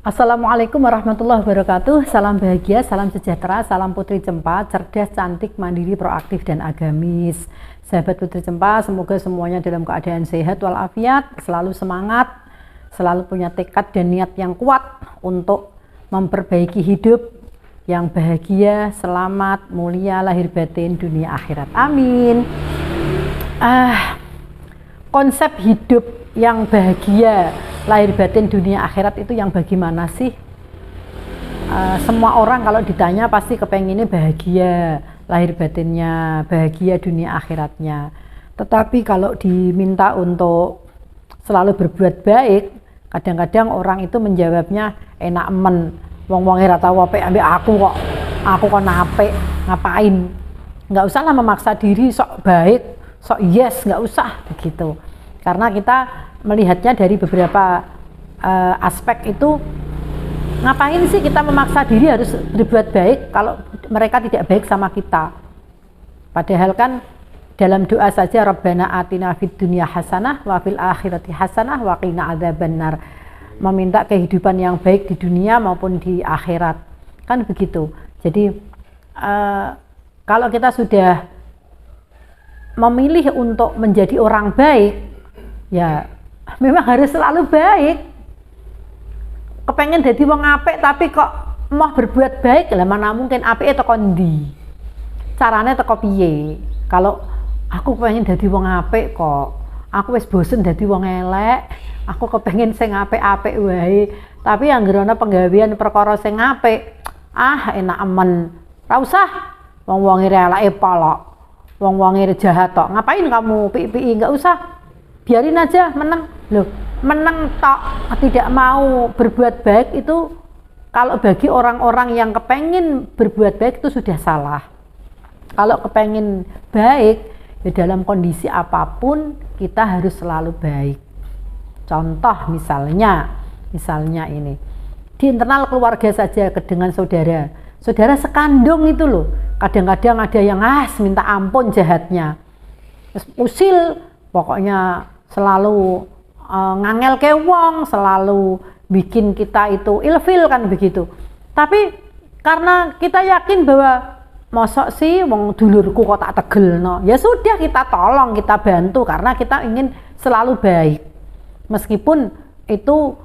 Assalamualaikum warahmatullahi wabarakatuh. Salam bahagia, salam sejahtera, salam Putri Cempa, cerdas, cantik, mandiri, proaktif, dan agamis. Sahabat Putri Cempa, semoga semuanya dalam keadaan sehat walafiat, selalu semangat, selalu punya tekad dan niat yang kuat untuk memperbaiki hidup yang bahagia, selamat, mulia, lahir batin, dunia akhirat. Amin. Konsep hidup yang bahagia, lahir batin, dunia akhirat itu yang bagaimana sih? Semua orang kalau ditanya pasti kepenginnya bahagia lahir batinnya, bahagia dunia akhiratnya. Tetapi kalau diminta untuk selalu berbuat baik, kadang-kadang orang itu menjawabnya enak men, wong-wonge ra tau apik ambek aku kok apik, ngapain? Nggak usahlah memaksa diri sok baik, sok yes, nggak usah begitu. Karena kita melihatnya dari beberapa aspek itu, ngapain sih kita memaksa diri harus berbuat baik kalau mereka tidak baik sama kita. Padahal kan dalam doa saja Rabbana atina fid dunya hasanah wa fil akhirati hasanah wa qina adzabannar, meminta kehidupan yang baik di dunia maupun di akhirat, kan begitu. Jadi kalau kita sudah memilih untuk menjadi orang baik, ya memang harus selalu baik. Kepengen jadi wong apik tapi kok mau berbuat baik, lah mana mungkin apike teko ndi? Carane teko piye? Kalau aku pengen jadi wong apik kok, aku wis bosen jadi wong elek, aku kepengen sing apik-apik wae. Tapi anggere ana penggawean perkara sing apik, enak emen. Ora usah wong-wonge eleke polok, wong-wonge jahat tok. Ngapain kamu pik-piki? Enggak usah. Biarin aja menang. Loh, menang tok, tidak mau berbuat baik itu, kalau bagi orang-orang yang kepengen berbuat baik itu sudah salah. Kalau kepengen baik, ya dalam kondisi apapun kita harus selalu baik. Contoh misalnya ini di internal keluarga saja dengan saudara sekandung itu loh, kadang-kadang ada yang minta ampun jahatnya, usil, pokoknya selalu ngangel ke wong, selalu bikin kita itu ilfil, kan begitu. Tapi karena kita yakin bahwa mosok sih wong dulurku kok tak tegelno, ya sudah kita tolong, kita bantu karena kita ingin selalu baik. Meskipun itu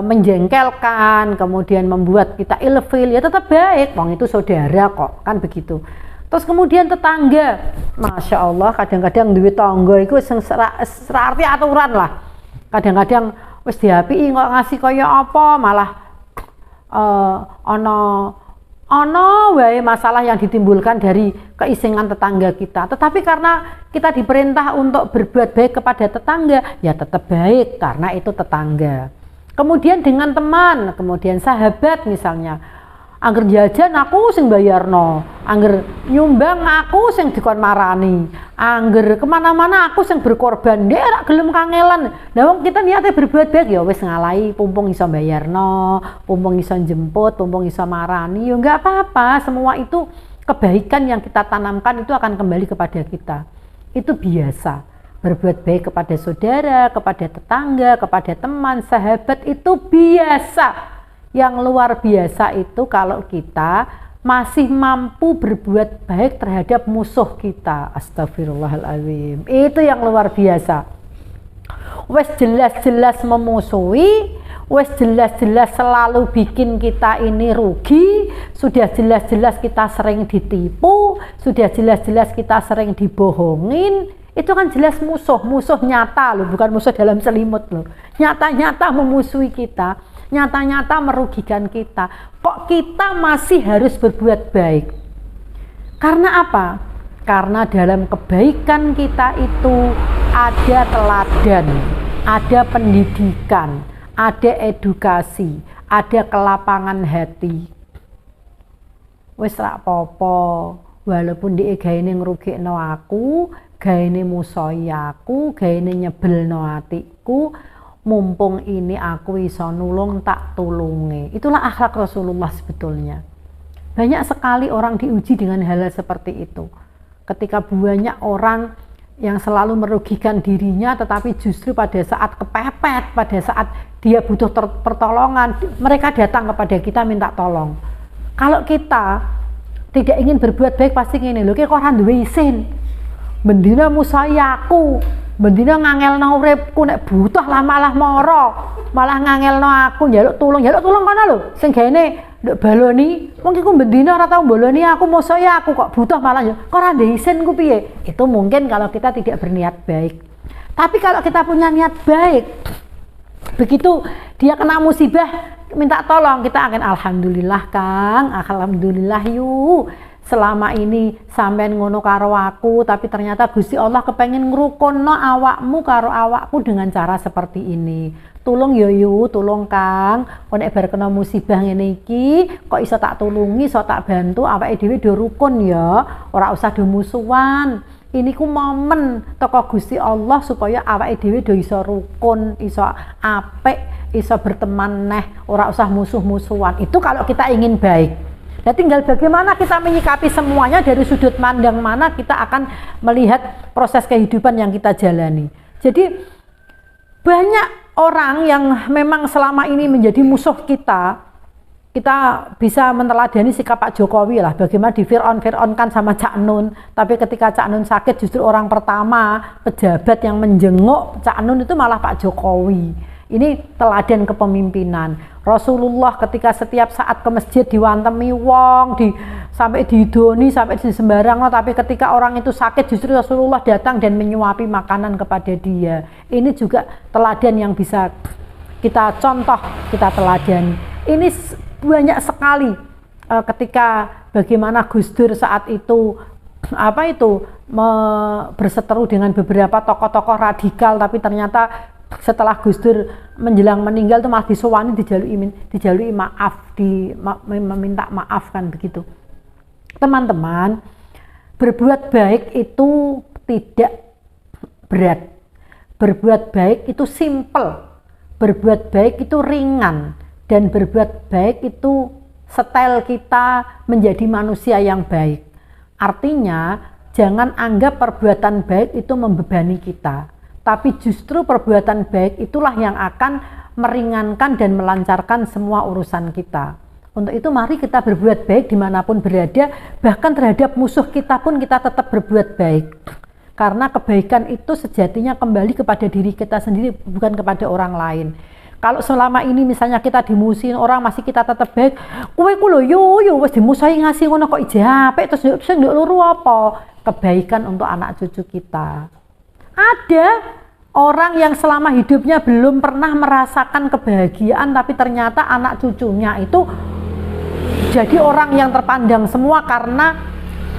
menjengkelkan, kemudian membuat kita ilfil, ya tetap baik, wong itu saudara kok, kan begitu. Terus kemudian tetangga, Masya Allah, kadang-kadang duit tangga itu serarti aturan lah. Kadang-kadang wis diapiki kok ngasih kaya apa, malah ono wae masalah yang ditimbulkan dari keisengan tetangga kita. Tetapi karena kita diperintah untuk berbuat baik kepada tetangga, ya tetap baik karena itu tetangga. Kemudian dengan teman, kemudian sahabat misalnya, angger jajan aku sing bayarno, angger nyumbang aku sing dikon marani, angger kemana-mana aku sing berkorban, dia rak gelem kangelan. Nah wong kita niatnya berbuat baik, ya wis ngalahi, pumpung iso bayarno, pumpung iso jemput, pumpung iso marani, ya enggak apa-apa. Semua itu kebaikan yang kita tanamkan itu akan kembali kepada kita. Itu biasa. Berbuat baik kepada saudara, kepada tetangga, kepada teman, sahabat, itu biasa. Yang luar biasa itu kalau kita masih mampu berbuat baik terhadap musuh kita. Astagfirullahaladzim. Itu yang luar biasa. Wes jelas-jelas memusuhi, wes jelas-jelas selalu bikin kita ini rugi, sudah jelas-jelas kita sering ditipu, sudah jelas-jelas kita sering dibohongin. Itu kan jelas musuh nyata loh, bukan musuh dalam selimut loh. Nyata-nyata memusuhi kita, nyata-nyata merugikan kita. Kok kita masih harus berbuat baik? Karena apa? Karena dalam kebaikan kita itu ada teladan, ada pendidikan, ada edukasi, ada kelapangan hati. Wis rak popo, walaupun dia gaene ngrugikno aku, gaene musuhi aku, gaene nyebelno atiku, mumpung ini aku iso nulung tak tulungi. Itulah akhlak Rasulullah sebetulnya. Banyak sekali orang diuji dengan hal seperti itu. Ketika banyak orang yang selalu merugikan dirinya, tetapi justru pada saat kepepet, pada saat dia butuh pertolongan, mereka datang kepada kita minta tolong. Kalau kita tidak ingin berbuat baik pasti ngene lho, kok ora duwe isin. Bendina musayaku, bendina ngangelno uripku nek butuh lah malah moro, malah ngangelno aku njaluk tulung kono lho. Sing gaene nduk baloni, wong iku bendina ora tau baloni aku musaya aku kok butuh malah kok ora ndek isin ku piye? Itu mungkin kalau kita tidak berniat baik. Tapi kalau kita punya niat baik, begitu dia kena musibah minta tolong, kita akan alhamdulillah Kang, alhamdulillah yuk. Selama ini sampean ngono karo aku, tapi ternyata Gusti Allah kepengin ngrukunno awakmu karo awakku dengan cara seperti ini. Tulung yo yu, tulung Kang. Kok nek bar kena musibah ngene iki, kok iso tak tulungi, iso tak bantu, awake dhewe do rukun ya, ora usah do musuhan. Ini ku momen teko Gusti Allah supaya awake dhewe do iso rukun, iso apik, iso berteman neh, ora usah musuh-musuhan. Itu kalau kita ingin baik. Nah, tinggal bagaimana kita menyikapi semuanya, dari sudut pandang mana kita akan melihat proses kehidupan yang kita jalani. Jadi banyak orang yang memang selama ini menjadi musuh kita bisa meneladani sikap Pak Jokowi lah, bagaimana di Fir'aun-Fir'aunkan sama Cak Nun, tapi ketika Cak Nun sakit justru orang pertama pejabat yang menjenguk Cak Nun itu malah Pak Jokowi. Ini teladan kepemimpinan. Rasulullah ketika setiap saat ke masjid diwantemi wong, sampai didoni, sampai di sembarang, tapi ketika orang itu sakit justru Rasulullah datang dan menyuapi makanan kepada dia. Ini juga teladan yang bisa kita contoh, kita teladani. Ini banyak sekali ketika bagaimana Gus Dur saat itu berseteru dengan beberapa tokoh-tokoh radikal, tapi ternyata setelah Gus Dur menjelang meninggal itu malah disowani, dijalui maaf, meminta maaf kan begitu. Teman-teman, berbuat baik itu tidak berat, berbuat baik itu simple, berbuat baik itu ringan, dan berbuat baik itu style kita menjadi manusia yang baik. Artinya jangan anggap perbuatan baik itu membebani kita, tapi justru perbuatan baik itulah yang akan meringankan dan melancarkan semua urusan kita. Untuk itu mari kita berbuat baik dimanapun berada, bahkan terhadap musuh kita pun kita tetap berbuat baik. Karena kebaikan itu sejatinya kembali kepada diri kita sendiri, bukan kepada orang lain. Kalau selama ini misalnya kita dimusuhin orang masih kita tetap baik, kowe ku lho yo wis dimusuhi ngasih ngono kok ije apik terus nduk luru apa? Kebaikan untuk anak cucu kita. Ada orang yang selama hidupnya belum pernah merasakan kebahagiaan, tapi ternyata anak cucunya itu jadi orang yang terpandang semua karena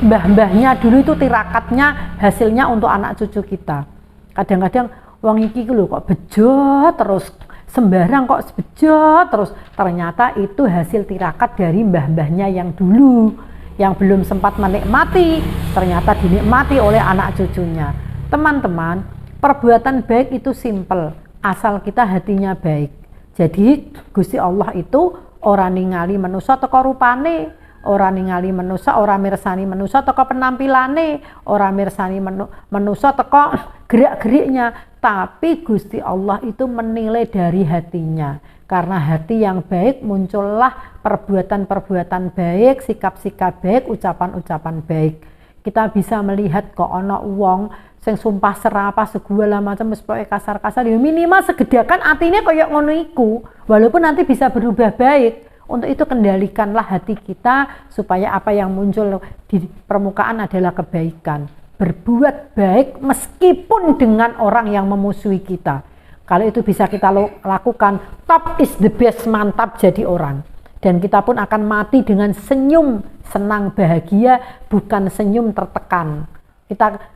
mbah-mbahnya dulu itu tirakatnya, hasilnya untuk anak cucu kita. Kadang-kadang wong iki lho kok bejo terus, sembarang kok bejo terus, ternyata itu hasil tirakat dari mbah-mbahnya yang dulu, yang belum sempat menikmati, ternyata dinikmati oleh anak cucunya. Teman-teman, perbuatan baik itu simple, asal kita hatinya baik. Jadi Gusti Allah itu ora ningali manusa teko rupane, ora ningali manusa, ora mirsani manusa teko penampilane, ora mirsani manusa teko gerak-geriknya, tapi Gusti Allah itu menilai dari hatinya. Karena hati yang baik muncullah perbuatan-perbuatan baik, sikap-sikap baik, ucapan-ucapan baik. Kita bisa melihat kok ana wong sing sumpah serapah segala macam wis pokoke kasar-kasar, ya minimal segedakan atine kaya ngono iku, walaupun nanti bisa berubah baik. Untuk itu kendalikanlah hati kita supaya apa yang muncul di permukaan adalah kebaikan. Berbuat baik meskipun dengan orang yang memusuhi kita. Kalau itu bisa kita lakukan, top is the best, mantap jadi orang. Dan kita pun akan mati dengan senyum senang bahagia, bukan senyum tertekan.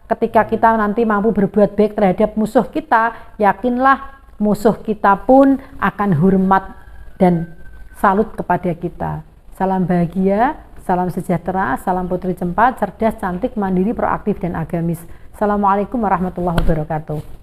Ketika kita nanti mampu berbuat baik terhadap musuh kita, yakinlah musuh kita pun akan hormat dan salut kepada kita. Salam bahagia, salam sejahtera, salam putri cempa, cerdas, cantik, mandiri, proaktif, dan agamis. Assalamualaikum warahmatullahi wabarakatuh.